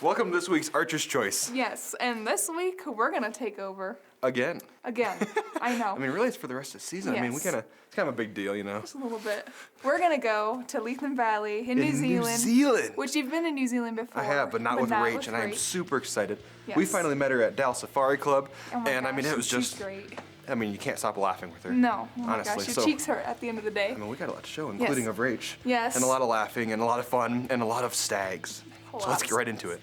Welcome to this week's Archer's Choice. Yes, and this week we're gonna take over. Again. I know. I mean, really, it's for the rest of the season. Yes. I mean, it's kind of a big deal, you know? Just a little bit. We're gonna go to Leithen Valley in New Zealand. New Zealand! Which you've been in New Zealand before. I have, but not with Rach, and I am super excited. Yes. We finally met her at Dallas Safari Club, Oh my and gosh, I mean, it was she's just great. I mean, you can't stop laughing with her. No, oh my honestly. gosh, your cheeks hurt at the end of the day. I mean, we got a lot to show, including of Rach. Yes. And a lot of laughing, and a lot of fun, and a lot of stags. So let's get right into it.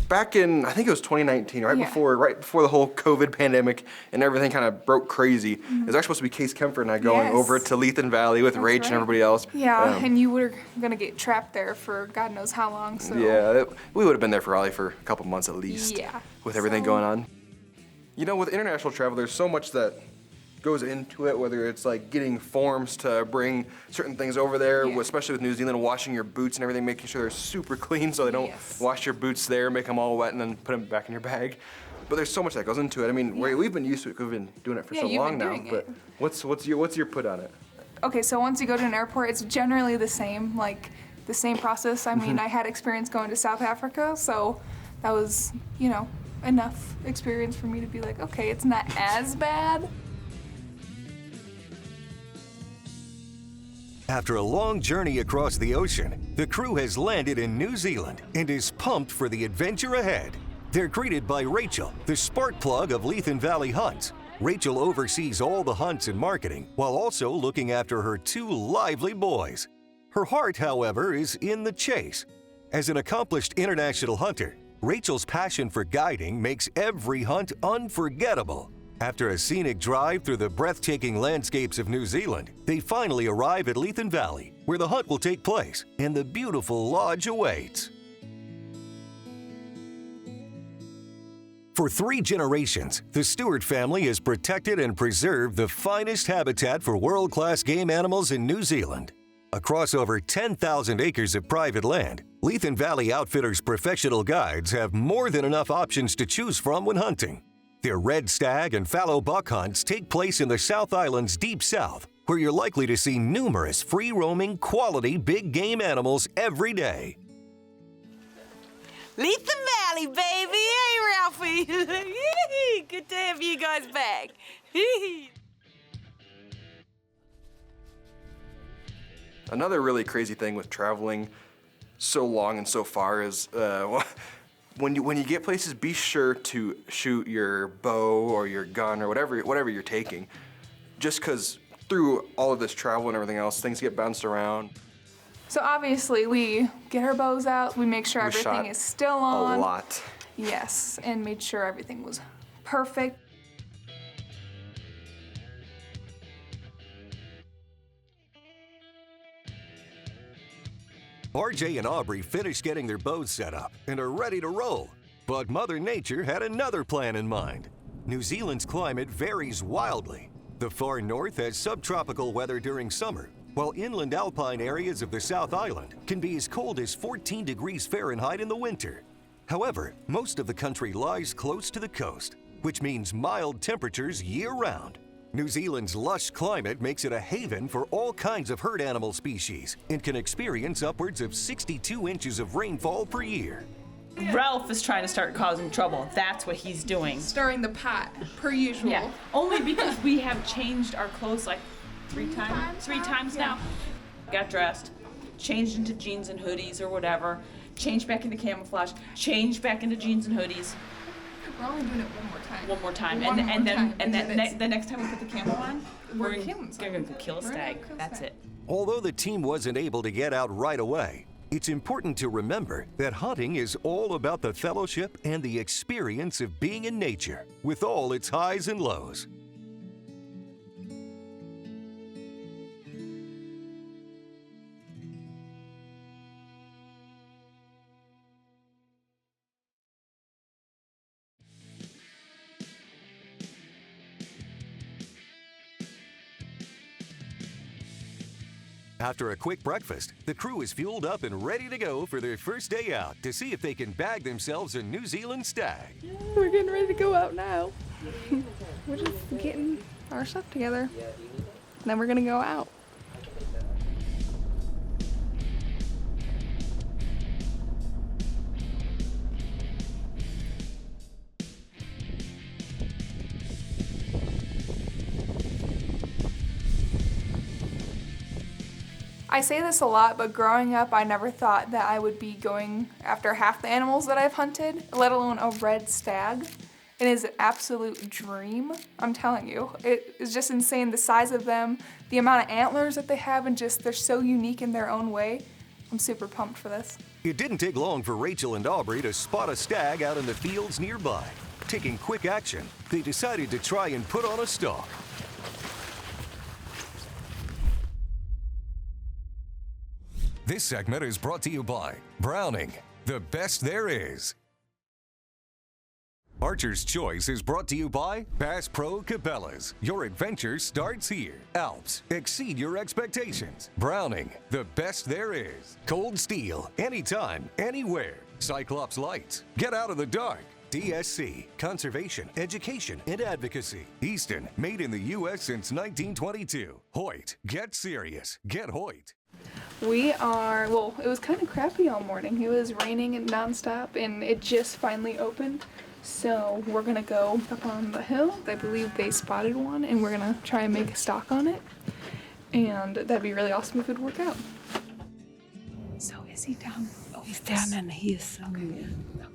Back in, I think it was 2019, right before the whole COVID pandemic and everything kind of broke crazy. It was actually supposed to be Case Kemper and I going over to Leithen Valley with Rach and everybody else. Yeah, and you were gonna get trapped there for God knows how long. So yeah, we would have been there probably for a couple months at least. Yeah. With everything going on. You know, with international travel, there's so much that goes into it, whether it's like getting forms to bring certain things over there, especially with New Zealand, washing your boots and everything, making sure they're super clean so they don't wash your boots there, make them all wet, and then put them back in your bag. But there's so much that goes into it. I mean, we've been used to it because we've been doing it for so long now. But what's your put on it? Okay, so once you go to an airport, it's generally the same, like the same process. I mean, I had experience going to South Africa, so that was, you know, enough experience for me to be like, okay, it's not as bad. After a long journey across the ocean, the crew has landed in New Zealand and is pumped for the adventure ahead. They're greeted by Rachel, the spark plug of Leithen Valley Hunts. Rachel oversees all the hunts and marketing while also looking after her two lively boys. Her heart, however, is in the chase. As an accomplished international hunter, Rachel's passion for guiding makes every hunt unforgettable. After a scenic drive through the breathtaking landscapes of New Zealand, they finally arrive at Leithen Valley, where the hunt will take place and the beautiful lodge awaits. For 3 generations, the Stewart family has protected and preserved the finest habitat for world-class game animals in New Zealand. Across over 10,000 acres of private land, Leithen Valley Outfitters professional guides have more than enough options to choose from when hunting. Their red stag and fallow buck hunts take place in the South Island's deep south, where you're likely to see numerous free-roaming, quality big game animals every day. Leithen Valley, baby! Hey, Ralphie! Good to have you guys back. Another really crazy thing with traveling so long and so far is when you get places, be sure to shoot your bow or your gun or whatever you're taking. Just because through all of this travel and everything else, things get bounced around. So obviously we get our bows out, we make sure everything is still on. A lot. Yes, and made sure everything was perfect. RJ and Aubrey finished getting their bows set up and are ready to roll. But Mother Nature had another plan in mind. New Zealand's climate varies wildly. The far north has subtropical weather during summer, while inland alpine areas of the South Island can be as cold as 14 degrees Fahrenheit in the winter. However, most of the country lies close to the coast, which means mild temperatures year-round. New Zealand's lush climate makes it a haven for all kinds of herd animal species and can experience upwards of 62 inches of rainfall per year. Ralph is trying to start causing trouble. That's what he's doing. Stirring the pot, per usual. Yeah, only because we have changed our clothes like three times now. Got dressed, changed into jeans and hoodies or whatever, changed back into camouflage, changed back into jeans and hoodies. We're only doing it one more time. One more time, and then the next time we put the camo on, we're gonna go kill a stag. That's it. Although the team wasn't able to get out right away, it's important to remember that hunting is all about the fellowship and the experience of being in nature, with all its highs and lows. After a quick breakfast, the crew is fueled up and ready to go for their first day out to see if they can bag themselves a New Zealand stag. We're getting ready to go out now. We're just getting our stuff together. Then we're gonna go out. I say this a lot, but growing up, I never thought that I would be going after half the animals that I've hunted, let alone a red stag. It is an absolute dream, I'm telling you. It is just insane, the size of them, the amount of antlers that they have, and just they're so unique in their own way. I'm super pumped for this. It didn't take long for Rachel and Aubrey to spot a stag out in the fields nearby. Taking quick action, they decided to try and put on a stalk. This segment is brought to you by Browning, the best there is. Archer's Choice is brought to you by Bass Pro Cabela's. Your adventure starts here. Alps, exceed your expectations. Browning, the best there is. Cold Steel, anytime, anywhere. Cyclops Lights, get out of the dark. DSC, Conservation, Education, and Advocacy. Easton, made in the U.S. since 1922. Hoyt, get serious. Get Hoyt. We are, well, it was kind of crappy all morning. It was raining and nonstop, and it just finally opened. So we're gonna go up on the hill. I believe they spotted one, and we're gonna try and make a stalk on it. And that'd be really awesome if it would work out. So is he down? Oh, he's down in here somewhere. Okay.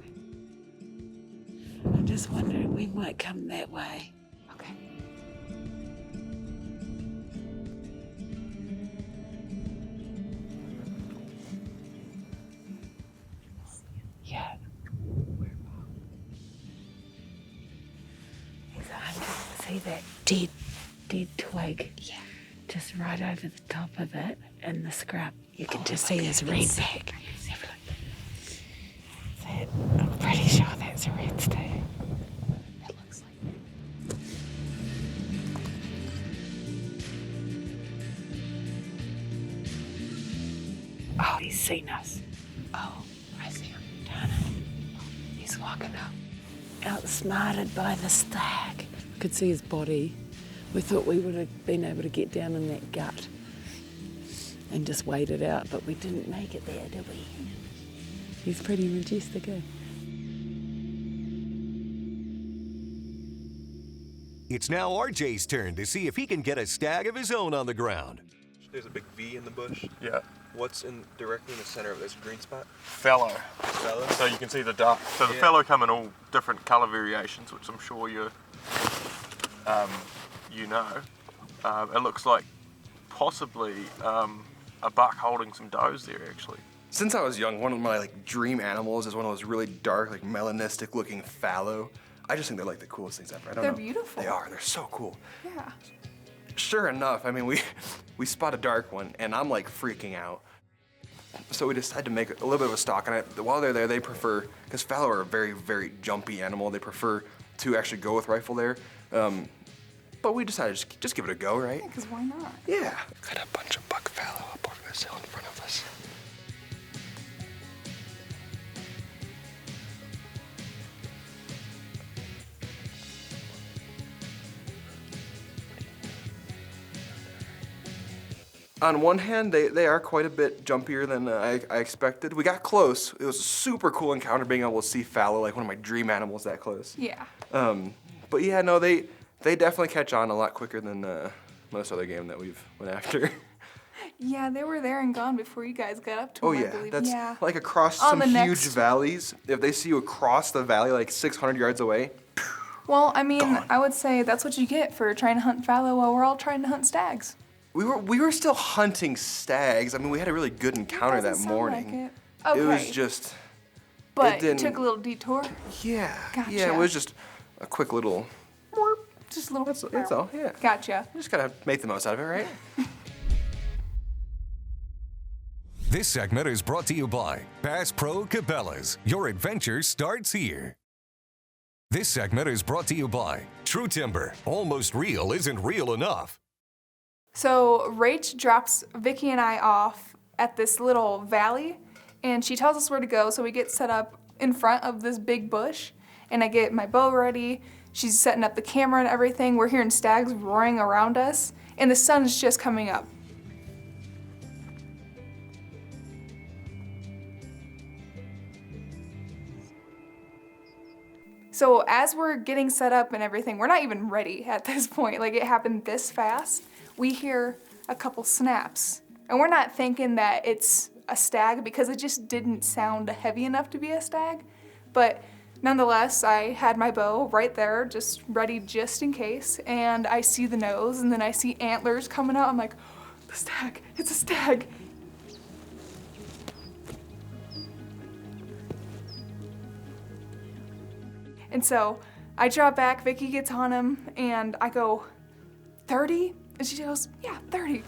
I'm just wondering, we might come that way. Okay. Yeah. See that dead twig? Yeah. Just right over the top of it in the scrub. You can just see his red back. I'm pretty sure that's a red stag. It looks like. Oh, he's seen us. Oh, I see him. Darn it. He's walking up. Outsmarted by the stag. Could see his body. We thought we would have been able to get down in that gut and just wait it out, but we didn't make it there, did we? He's pretty majestic, eh? It's now RJ's turn to see if he can get a stag of his own on the ground. There's a big V in the bush. Yeah. What's directly in the center of this green spot? Fallow. Fallow? So you can see the dark. So the Yeah. fallow come in all different colour variations, which I'm sure you know. It looks like possibly a buck holding some does there actually. Since I was young, one of my dream animals is one of those really dark, melanistic looking fallow. I just think they're the coolest things ever. I don't They're know. beautiful. They are. They're so cool. Yeah. Sure enough, I mean, we spot a dark one, and I'm freaking out. So we decided to make a little bit of a stalk on it. While they're there, they prefer, because fallow are a very, very jumpy animal, they prefer to actually go with rifle there. But we decided to just give it a go, right? Yeah, because why not? Yeah. Got a bunch of buck fallow up over this hill in front of us. On one hand, they are quite a bit jumpier than I expected. We got close. It was a super cool encounter being able to see fallow, one of my dream animals that close. Yeah. But yeah, no, they definitely catch on a lot quicker than most other game that we've went after. Yeah, they were there and gone before you guys got up to them, Oh I yeah, believe. that's Yeah. across On some the huge next- valleys. If they see you across the valley 600 yards away, Well, I mean, Gone. I would say that's what you get for trying to hunt fallow while we're all trying to hunt stags. we were still hunting stags. I mean, we had a really good encounter that Doesn't sound morning. like it. Okay. It was just, but it you didn't- took a little detour. yeah, Gotcha. yeah. It was just a quick little. Just a little. That's all. Yeah. Gotcha. Just gotta make the most out of it, right? This segment is brought to you by Bass Pro Cabela's. Your adventure starts here. This segment is brought to you by True Timber. Almost real isn't real enough. So Rach drops Vicki and I off at this little valley, and she tells us where to go. So we get set up in front of this big bush, and I get my bow ready. She's setting up the camera and everything. We're hearing stags roaring around us, and the sun's just coming up. So as we're getting set up and everything, we're not even ready at this point. It happened this fast. We hear a couple snaps, And we're not thinking that it's a stag because it just didn't sound heavy enough to be a stag. But nonetheless, I had my bow right there, just ready just in case. And I see the nose, and then I see antlers coming out. I'm like, the stag, it's a stag. And so I draw back, Vicki gets on him, and I go, 30? And she goes, yeah, 30.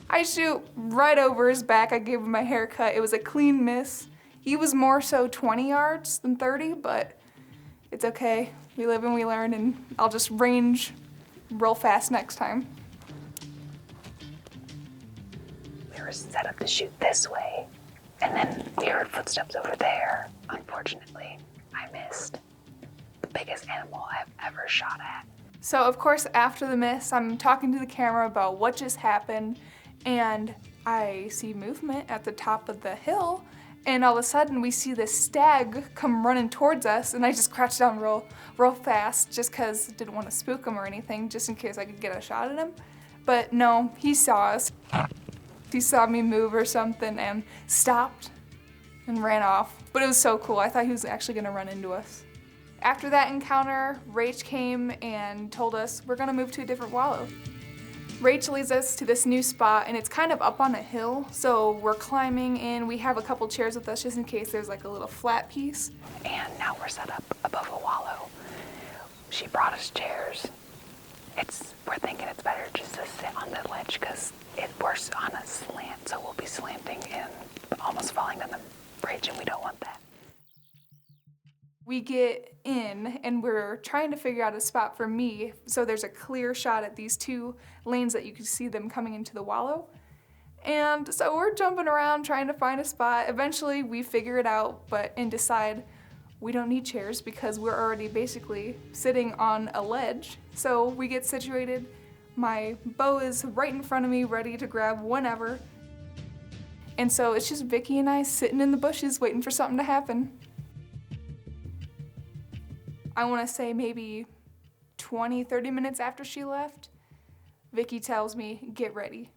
I shoot right over his back. I gave him my haircut. It was a clean miss. He was more so 20 yards than 30, but it's okay. We live and we learn, and I'll just range real fast next time. We were set up to shoot this way, and then we heard footsteps over there. Unfortunately, I missed the biggest animal I've ever shot at. So of course, after the miss, I'm talking to the camera about what just happened, and I see movement at the top of the hill, and all of a sudden we see this stag come running towards us, and I just crouched down real fast just because I didn't want to spook him or anything, just in case I could get a shot at him. But no, he saw us. He saw me move or something and stopped and ran off. But it was so cool. I thought he was actually gonna run into us. After that encounter, Rach came and told us we're gonna move to a different wallow. Rach leads us to this new spot, and it's kind of up on a hill, so we're climbing, and we have a couple chairs with us just in case there's like a little flat piece. And now we're set up above a wallow. She brought us chairs. We're thinking it's better just to sit on the ledge because we're on a slant, so we'll be slanting and almost falling down the bridge, and we don't want that. We get in, and we're trying to figure out a spot for me, so there's a clear shot at these two lanes that you can see them coming into the wallow. And so we're jumping around trying to find a spot. Eventually we figure it out, and decide we don't need chairs because we're already basically sitting on a ledge. So we get situated. My bow is right in front of me, ready to grab whenever. And so it's just Vicki and I sitting in the bushes waiting for something to happen. I want to say maybe 20, 30 minutes after she left, Vicki tells me, get ready.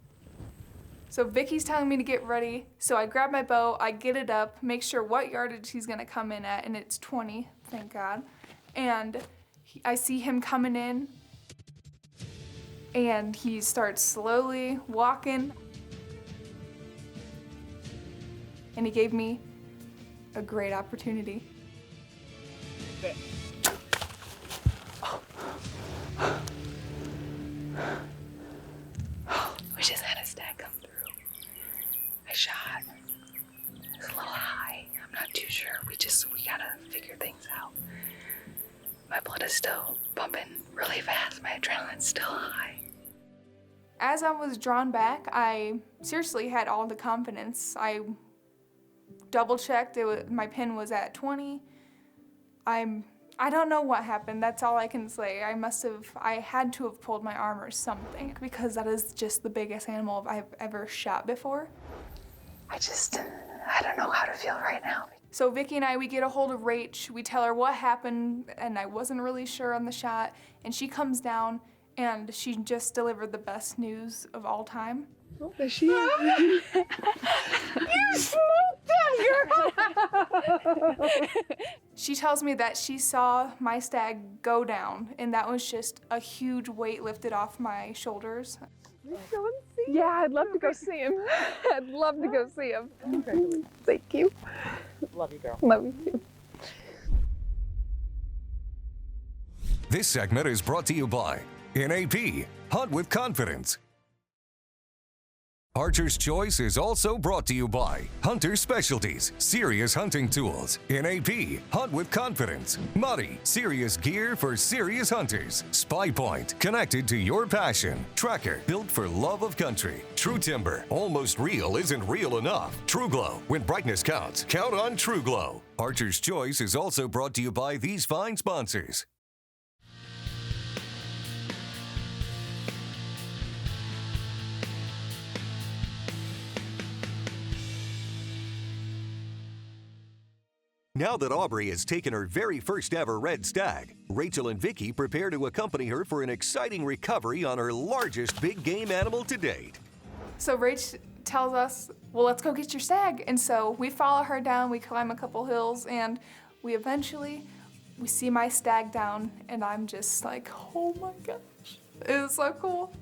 So Vicki's telling me to get ready, so I grab my bow, I get it up, make sure what yardage he's gonna come in at, and it's 20, thank God. And I see him coming in, and he starts slowly walking. And he gave me a great opportunity. We just had a stag come through. I shot. It's a little high. I'm not too sure. We gotta figure things out. My blood is still pumping really fast. My adrenaline's still high. As I was drawn back, I seriously had all the confidence. I double-checked, my pin was at 20. I don't know what happened, that's all I can say. I had to have pulled my arm or something because that is just the biggest animal I've ever shot before. I don't know how to feel right now. So Vicki and I, we get a hold of Rach, we tell her what happened, and I wasn't really sure on the shot, and she comes down and she just delivered the best news of all time. Oh, there she is. You smoked them, girl! She tells me that she saw my stag go down, and that was just a huge weight lifted off my shoulders. Yeah, I'd love to go see him. I'd love to go see him. Thank you. Love you, girl. Love you too. This segment is brought to you by NAP, Hunt with Confidence. Archer's Choice is also brought to you by Hunter Specialties, serious hunting tools. NAP, Hunt with Confidence. Muddy, serious gear for serious hunters. Spy Point, connected to your passion. Tracker, built for love of country. True Timber, almost real isn't real enough. True Glow, when brightness counts, count on True Glow. Archer's Choice is also brought to you by these fine sponsors. Now that Aubrey has taken her very first ever red stag, Rachel and Vicki prepare to accompany her for an exciting recovery on her largest big game animal to date. So Rach tells us, well, let's go get your stag. And so we follow her down, we climb a couple hills, and we see my stag down, and I'm just like, oh my gosh, it was so cool.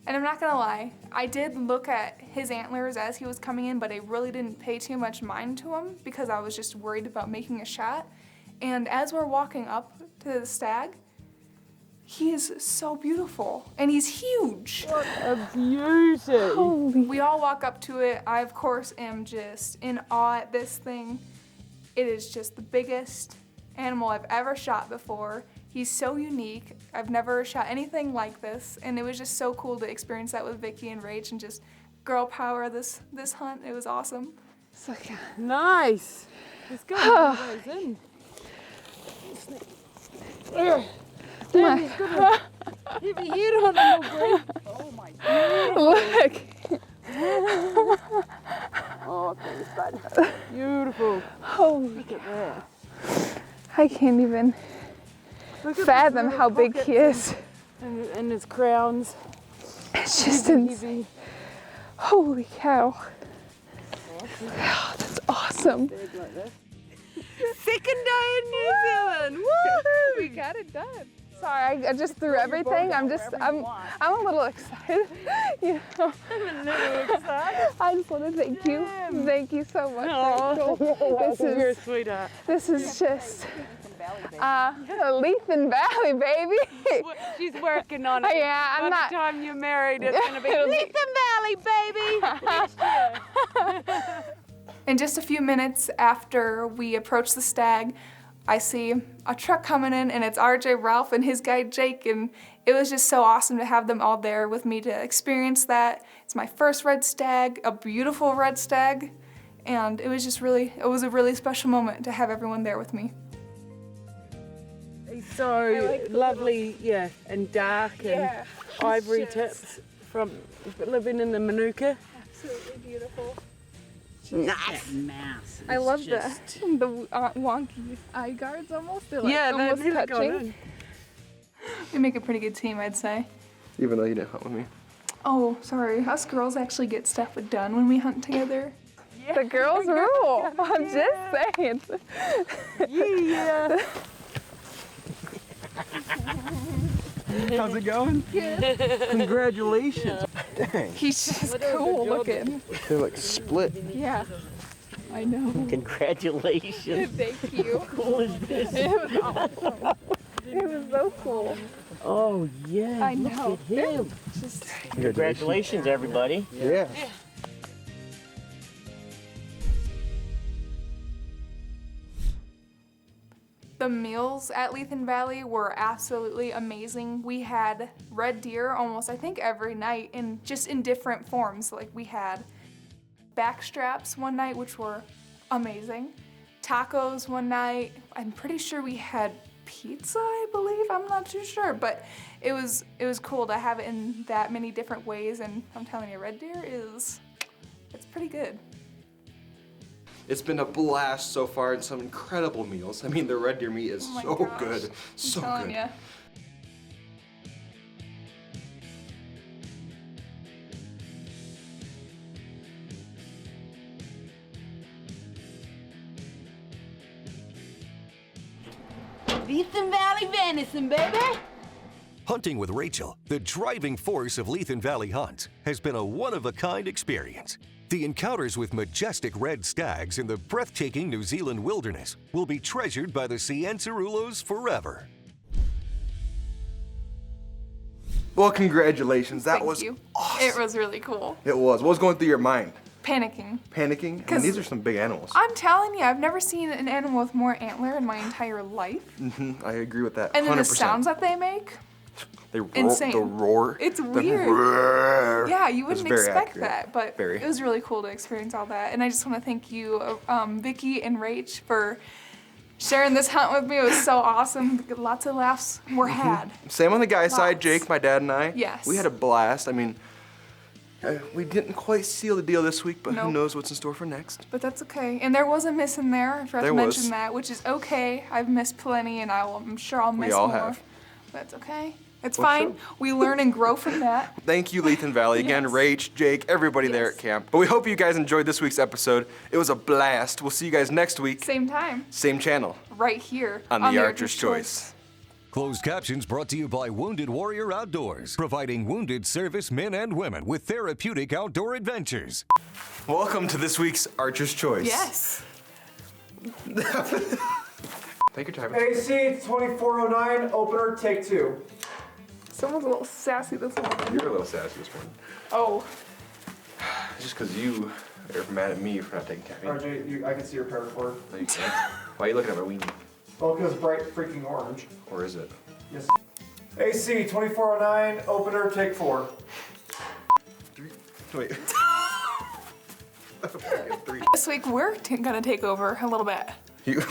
And I'm not gonna lie, I did look at his antlers as he was coming in, but I really didn't pay too much mind to him because I was just worried about making a shot. And as we're walking up to the stag, he is so beautiful, and he's huge. What a beauty. We all walk up to it. I, of course, am just in awe at this thing. It is just the biggest animal I've ever shot before. He's so unique. I've never shot anything like this, and it was just so cool to experience that with Vicki and Rach and just girl power this hunt. It was awesome. So, nice. Let's go. In. Damn, he's gonna hit me head on the little green. Oh my God. Look. Oh, thanks, bud. Beautiful. Look at that. I can't even fathom how big he is. And his crowns. It's just insane. Holy cow. Oh, that's awesome. Second day in New Zealand. Woohoo! We got it done. Sorry, I just threw everything. I'm a little excited. You know. I'm a little excited. I just want to thank you. Thank you so much. You're a sweetheart. This is just Leithen Valley, baby. She's working on it. Yeah, By the time you're married, it's gonna be Leithen Valley, baby. In just a few minutes after we approach the stag, I see a truck coming in, and it's RJ, Ralph, and his guy Jake, and it was just so awesome to have them all there with me to experience that. It's my first red stag, a beautiful red stag, and it was a really special moment to have everyone there with me. He's so lovely, yeah, and dark and ivory tips from living in the Manuka. Absolutely beautiful. Nice. Mouse. I love the wonky eye guards almost. They're like Yeah, almost they're really touching. going We make a pretty good team, I'd say. Even though you didn't hunt with me. Oh, sorry. Us girls actually get stuff done when we hunt together. Yeah. The girls rule. I'm just saying. Yeah. How's it going? Good. Congratulations. Dang. He's just cool looking. They're like split. Yeah. I know. Congratulations. Thank you. Cool is this? It was awesome. It was so cool. Oh yeah. I know. Look at him. Congratulations, everybody. Yeah. The meals at Leithen Valley were absolutely amazing. We had red deer almost, I think, every night, in different forms. Like, we had back straps one night, which were amazing. Tacos one night. I'm pretty sure we had pizza, I believe. I'm not too sure, but it was cool to have it in that many different ways. And I'm telling you, red deer it's pretty good. It's been a blast so far and some incredible meals. I mean, the red deer meat is so good. So good. I'm telling ya. Leithen Valley venison, baby. Hunting with Rachel, the driving force of Leithen Valley Hunts, has been a one-of-a-kind experience. The encounters with majestic red stags in the breathtaking New Zealand wilderness will be treasured by the Cianciarulos forever. Well, congratulations. That was you. awesome. It was really cool. It was. What was going through your mind? Panicking. Panicking? I mean, these are some big animals. I'm telling you, I've never seen an animal with more antler in my entire life. I agree with that. And then 100%. the sounds that they make. They roar, Insane. the roar. It's the weird. roar. Yeah, you It's wouldn't very expect accurate. that, but Very. it was really cool to experience all that. And I just want to thank you, Vicki and Rach, for sharing this hunt with me. It was so awesome. Lots of laughs were had. Same on the guy's side, Lots. Jake, my dad and I. Yes. We had a blast. I mean, We didn't quite seal the deal this week, but who Nope. knows what's in store for next. But that's okay. And there was a miss in there. I forgot There to was. mention that, which is okay. I've missed plenty, and I'm sure I'll miss all more. have. That's okay. It's Well, fine. sure. We learn and grow from that. Thank you, Leithen Valley. Again, Yes. Rach, Jake, everybody there Yes. at camp. But we hope you guys enjoyed this week's episode. It was a blast. We'll see you guys next week. Same time, Same channel. right here On the Archer's Choice. Closed captions brought to you by Wounded Warrior Outdoors, providing wounded service men and women with therapeutic outdoor adventures. Welcome to this week's Archer's Choice. Yes. Take your time. AC 2409, opener, take 2. Someone's a little sassy this morning. You're a little sassy this morning. Oh. Just because you are mad at me for not taking caffeine. RJ, I can see your paracord. No, you can't. Why are you looking at my weenie? Well, because it's bright freaking orange. Or is it? Yes. AC 2409, opener, take 4. Wait. Three. This week we're gonna take over a little bit. You.